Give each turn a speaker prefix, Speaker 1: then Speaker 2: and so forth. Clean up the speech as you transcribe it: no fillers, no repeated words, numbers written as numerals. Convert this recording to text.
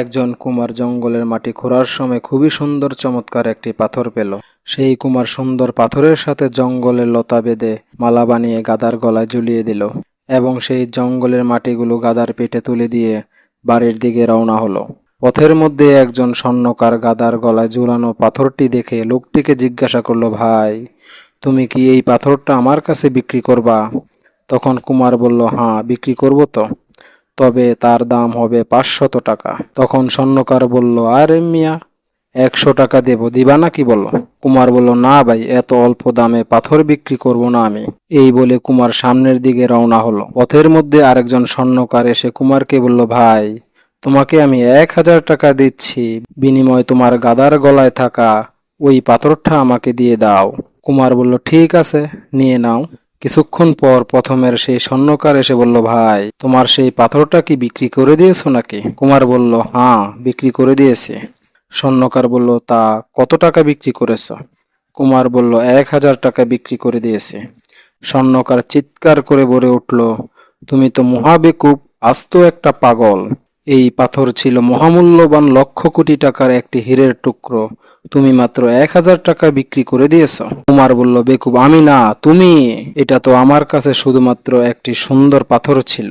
Speaker 1: একজন কুমার জঙ্গলের মাটি খোঁড়ার সময় খুবই সুন্দর চমৎকার একটি পাথর পেল। সেই কুমার সুন্দর পাথরের সাথে জঙ্গলের লতা বেঁধে মালা বানিয়ে গাধার গলায় ঝুলিয়ে দিল এবং সেই জঙ্গলের মাটিগুলো গাধার পেটে তুলে দিয়ে বাড়ির দিকে রওনা হলো। পথের মধ্যে একজন স্বর্ণকার গাধার গলায় ঝুলানো পাথরটি দেখে লোকটিকে জিজ্ঞাসা করলো, ভাই, তুমি কি এই পাথরটা আমার কাছে বিক্রি করবা? তখন কুমার বলল, হ্যাঁ, বিক্রি করব তো, তবে তার দাম হবে 500 টাকা। তখন স্বর্ণকার বলল, আরে মিয়া, 100 টাকা দেব, দিবা নাকি বলো? কুমার বলল, না ভাই, এত অল্প দামে পাথর বিক্রি করব না আমি। এই বলে কুমার সামনের দিকে রওনা হলো। পথের মধ্যে আরেকজন স্বর্ণকার এসে কুমারকে বলল, ভাই, তোমাকে আমি 1000 টাকা দিচ্ছি, বিনিময়ে তোমার গাধার গলায় থাকা ওই পাথরটা আমাকে দিয়ে দাও। কুমার বলল, ঠিক আছে, নিয়ে নাও। কিছুক্ষণ পর প্রথমের সেই স্বর্ণকার এসে বলল, ভাই, তোমার সেই পাথরটা কি বিক্রি করে দিয়েছো নাকি? কুমার বলল, হ্যাঁ, বিক্রি করে দিয়েছি। স্বর্ণকার বলল, তা কত টাকা বিক্রি করেছ? কুমার বলল, 1000 টাকা বিক্রি করে দিয়েছি। স্বর্ণকার চিৎকার করে বলে উঠল, তুমি তো মহাবেকুব, আস্ত একটা পাগল। এই পাথর ছিল মহামূল্যবান লক্ষ কোটি টাকার একটি হীরের টুকরো, তুমি মাত্র 1000 টাকা বিক্রি করে দিয়েছ। কুমার বলল, বেকুব আমি না, তুমি। এটা তো আমার কাছে শুধুমাত্র একটি সুন্দর পাথর ছিল।